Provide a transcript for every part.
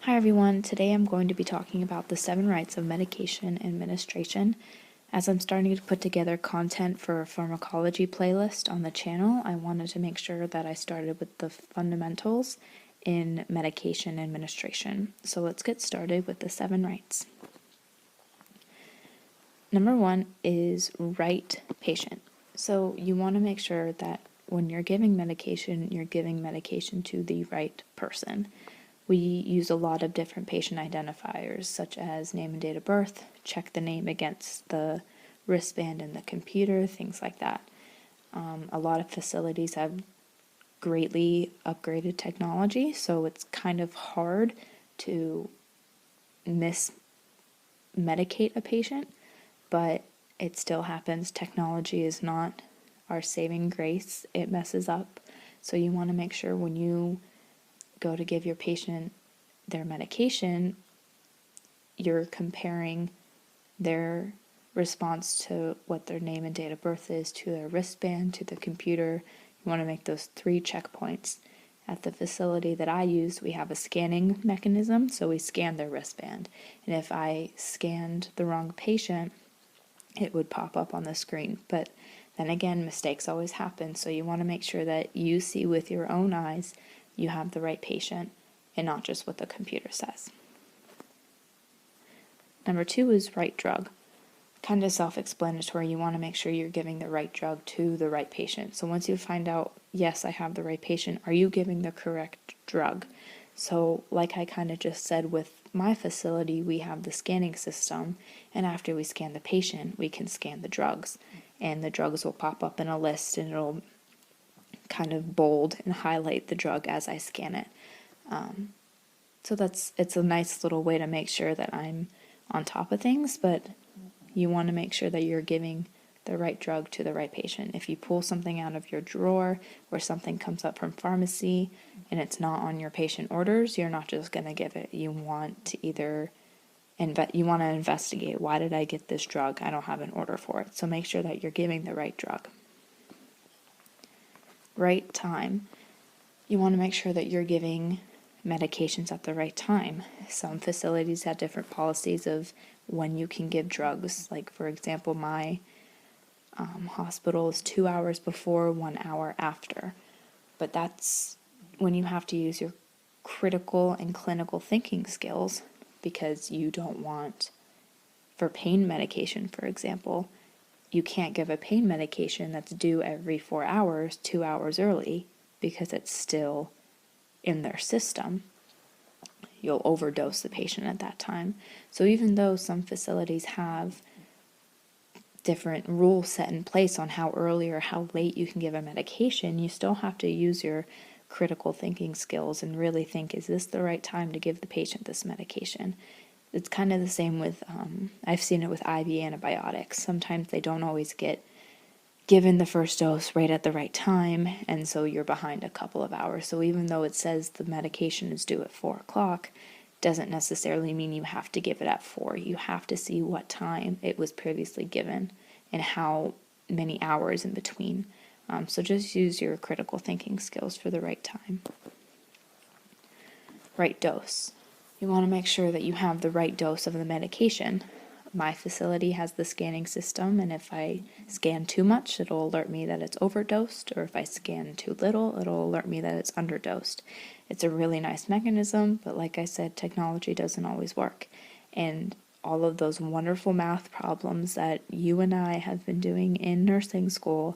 Hi everyone, today I'm going to be talking about the 7 rights of medication administration. As I'm starting to put together content for a pharmacology playlist on the channel, I wanted to make sure that I started with the fundamentals in medication administration. So let's get started with the 7 rights. Number 1 is right patient. So you want to make sure that when you're giving medication to the right person. We use a lot of different patient identifiers, such as name and date of birth, check the name against the wristband in the computer, things like that. A lot of facilities have greatly upgraded technology, so it's kind of hard to mismedicate a patient, but it still happens. Technology is not our saving grace. It messes up. So you want to make sure when you go to give your patient their medication, you're comparing their response to what their name and date of birth is to their wristband, to the computer. You want to make those 3 checkpoints. At the facility that I used, we have a scanning mechanism, so we scan their wristband. And if I scanned the wrong patient, it would pop up on the screen. But then again, mistakes always happen, so you want to make sure that you see with your own eyes you have the right patient and not just what the computer says. Number 2 is right drug. Kind of self-explanatory. You want to make sure you're giving the right drug to the right patient. So once you find out, yes, I have the right patient, are you giving the correct drug? So like I kind of just said with my facility, we have the scanning system, and after we scan the patient, we can scan the drugs. And the drugs will pop up in a list, and it'll kind of bold and highlight the drug as I scan it. So it's a nice little way to make sure that I'm on top of things, but you want to make sure that you're giving the right drug to the right patient. If you pull something out of your drawer or something comes up from pharmacy and it's not on your patient orders, you're not just going to give it. You want to investigate, why did I get this drug? I don't have an order for it. So make sure that you're giving the right drug. Right time. You want to make sure that you're giving medications at the right time. Some facilities have different policies of when you can give drugs. Like, for example, my hospital is 2 hours before, 1 hour after. But that's when you have to use your critical and clinical thinking skills, because you don't want, for pain medication, for example, you can't give a pain medication that's due every 4 hours, 2 hours early, because it's still in their system. You'll overdose the patient at that time. So even though some facilities have different rules set in place on how early or how late you can give a medication, you still have to use your critical thinking skills and really think, is this the right time to give the patient this medication? It's kind of the same with, I've seen it with IV antibiotics. Sometimes they don't always get given the first dose right at the right time, and so you're behind a couple of hours. So even though it says the medication is due at 4 o'clock, doesn't necessarily mean you have to give it at 4. You have to see what time it was previously given and how many hours in between. So just use your critical thinking skills for the right time. Right dose. You want to make sure that you have the right dose of the medication. My facility has the scanning system, and if I scan too much, it'll alert me that it's overdosed, or if I scan too little, it'll alert me that it's underdosed. It's a really nice mechanism, but like I said, technology doesn't always work. And all of those wonderful math problems that you and I have been doing in nursing school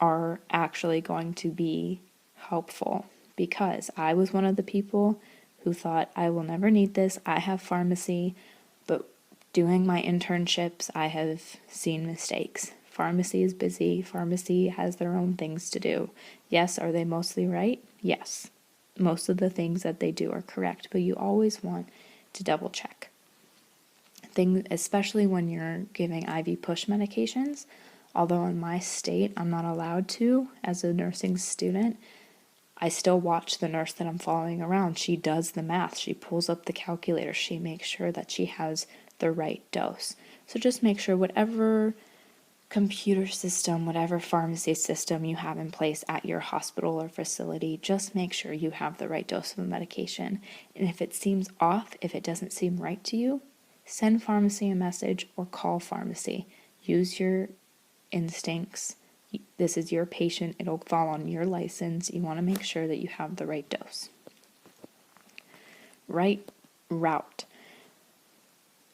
are actually going to be helpful, because I was one of the people who thought, I will never need this, I have pharmacy, but doing my internships, I have seen mistakes. Pharmacy is busy, pharmacy has their own things to do. Yes, are they mostly right? Yes. Most of the things that they do are correct, but you always want to double check. Especially when you're giving IV push medications, although in my state I'm not allowed to as a nursing student, I still watch the nurse that I'm following around. She does the math. She pulls up the calculator. She makes sure that she has the right dose. So just make sure whatever computer system, whatever pharmacy system you have in place at your hospital or facility, just make sure you have the right dose of the medication. And if it seems off, if it doesn't seem right to you, send pharmacy a message or call pharmacy. Use your instincts. This is your patient. It'll fall on your license. You want to make sure that you have the right dose. Right route.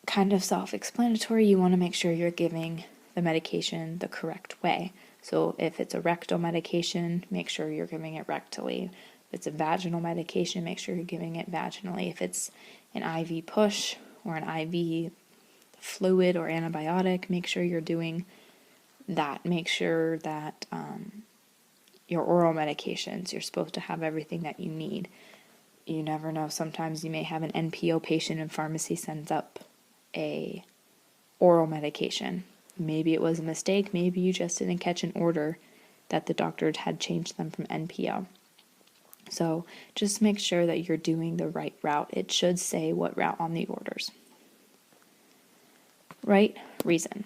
Kind of self-explanatory. You want to make sure you're giving the medication the correct way. So if it's a rectal medication, make sure you're giving it rectally. If it's a vaginal medication, make sure you're giving it vaginally. If it's an IV push or an IV fluid or antibiotic, make sure you're doing that. Make sure that your oral medications, you're supposed to have everything that you need. You never know. Sometimes you may have an NPO patient and pharmacy sends up a oral medication. Maybe it was a mistake. Maybe you just didn't catch an order that the doctor had changed them from NPO. So just make sure that you're doing the right route. It should say what route on the orders. Right reason.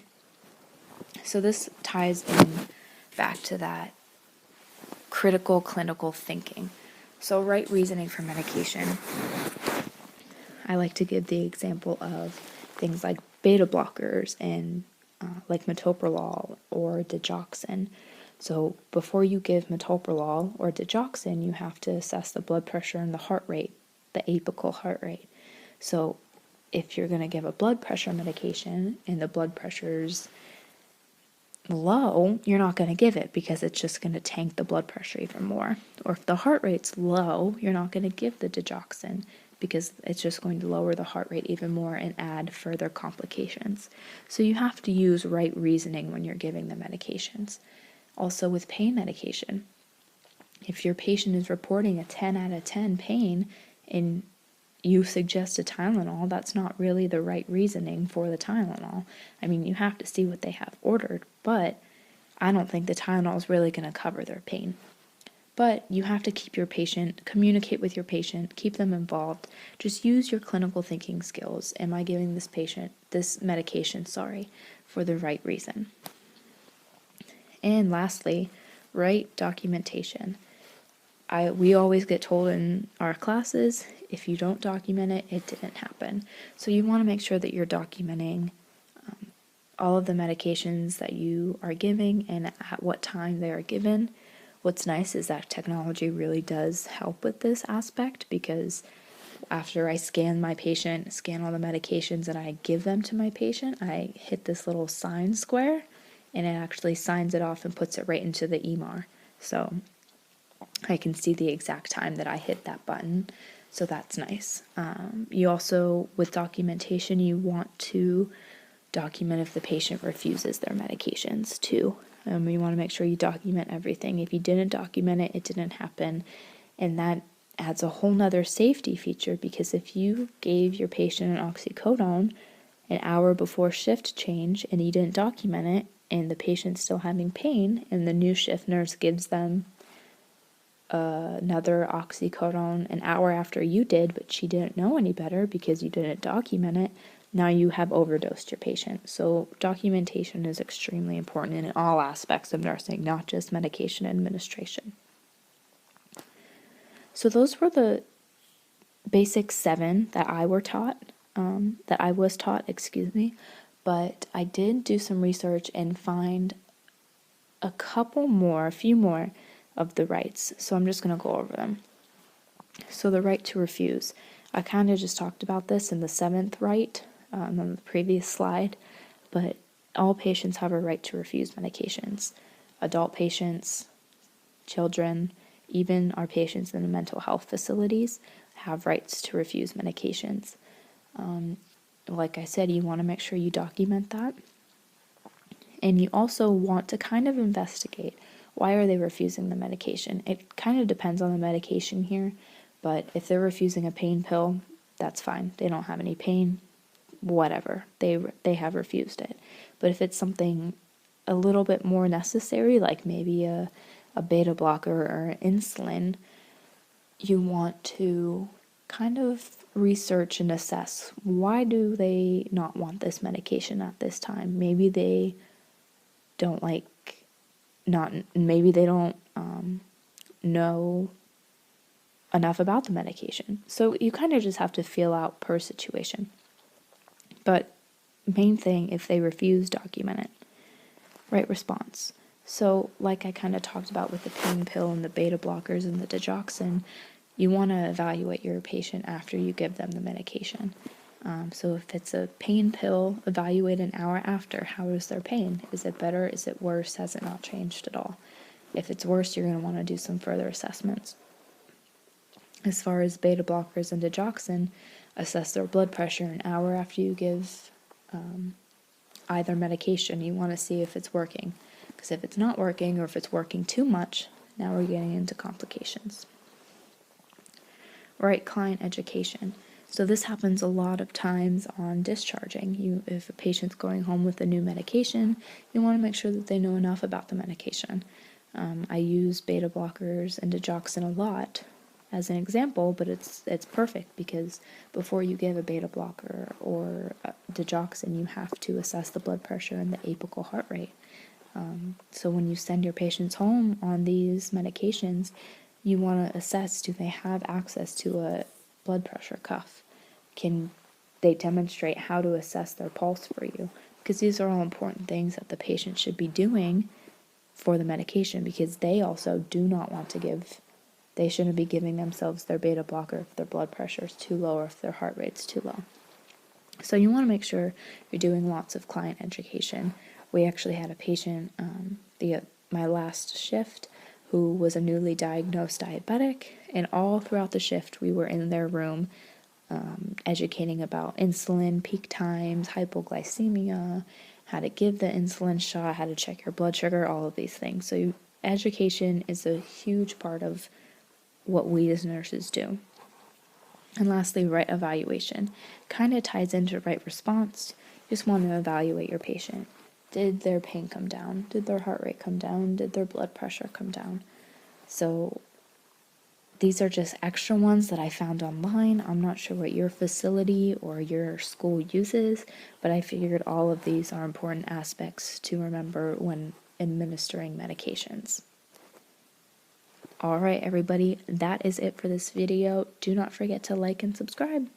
So this ties in back to that critical clinical thinking. So right reasoning for medication. I like to give the example of things like beta blockers and like metoprolol or digoxin. So before you give metoprolol or digoxin, you have to assess the blood pressure and the heart rate, the apical heart rate. So if you're going to give a blood pressure medication and the blood pressure's low, you're not going to give it because it's just going to tank the blood pressure even more. Or if the heart rate's low, you're not going to give the digoxin because it's just going to lower the heart rate even more and add further complications. So you have to use right reasoning when you're giving the medications. Also with pain medication, if your patient is reporting a 10 out of 10 pain and you suggest a Tylenol, that's not really the right reasoning for the Tylenol. I mean, you have to see what they have ordered, but I don't think the Tylenol is really going to cover their pain. But you have to keep your patient, communicate with your patient, keep them involved. Just use your clinical thinking skills. Am I giving this patient this medication, for the right reason? And lastly, right documentation. We always get told in our classes, if you don't document it, it didn't happen. So you want to make sure that you're documenting all of the medications that you are giving and at what time they are given. What's nice is that technology really does help with this aspect, because after I scan my patient, scan all the medications and I give them to my patient, I hit this little sign square and it actually signs it off and puts it right into the EMR. So I can see the exact time that I hit that button. So that's nice. You also, with documentation, you want to document if the patient refuses their medications too. You want to make sure you document everything. If you didn't document it, it didn't happen. And that adds a whole nother safety feature, because if you gave your patient an oxycodone an hour before shift change and you didn't document it and the patient's still having pain and the new shift nurse gives them another oxycodone an hour after you did, but she didn't know any better because you didn't document it, now you have overdosed your patient. So documentation is extremely important in all aspects of nursing, not just medication administration. So those were the basic 7 that I was taught, but I did do some research and find a few more of the rights. So I'm just going to go over them. So the right to refuse. I kind of just talked about this in the 7th right on the previous slide, but all patients have a right to refuse medications. Adult patients, children, even our patients in the mental health facilities have rights to refuse medications. Like I said, you want to make sure you document that. And you also want to kind of investigate, why are they refusing the medication? It kind of depends on the medication here, but if they're refusing a pain pill, that's fine. They don't have any pain, whatever. They have refused it. But if it's something a little bit more necessary, like maybe a beta blocker or insulin, you want to kind of research and assess, why do they not want this medication at this time? Maybe they don't maybe they don't know enough about the medication. So you kind of just have to feel out per situation. But main thing, if they refuse, document it. Right response. So like I kind of talked about with the pain pill and the beta blockers and the digoxin, you want to evaluate your patient after you give them the medication. So if it's a pain pill, evaluate an hour after. How is their pain? Is it better? Is it worse? Has it not changed at all? If it's worse, you're going to want to do some further assessments. As far as beta blockers and digoxin, assess their blood pressure an hour after you give either medication. You want to see if it's working. Because if it's not working, or if it's working too much, now we're getting into complications. Right, client education. So this happens a lot of times on discharging. If a patient's going home with a new medication, you want to make sure that they know enough about the medication. I use beta blockers and digoxin a lot as an example, but it's perfect because before you give a beta blocker or digoxin, you have to assess the blood pressure and the apical heart rate. So when you send your patients home on these medications, you want to assess, do they have access to a blood pressure cuff? Can they demonstrate how to assess their pulse for you? Because these are all important things that the patient should be doing for the medication, because they also do not want to they shouldn't be giving themselves their beta blocker if their blood pressure is too low or if their heart rate's too low. So you want to make sure you're doing lots of client education. We actually had a patient, my last shift, who was a newly diagnosed diabetic, and all throughout the shift we were in their room educating about insulin, peak times, hypoglycemia, how to give the insulin shot, how to check your blood sugar, all of these things. So education is a huge part of what we as nurses do. And lastly, right evaluation. Kind of ties into right response. You just want to evaluate your patient. Did their pain come down? Did their heart rate come down? Did their blood pressure come down? So these are just extra ones that I found online. I'm not sure what your facility or your school uses, but I figured all of these are important aspects to remember when administering medications. All right, everybody, that is it for this video. Do not forget to like and subscribe.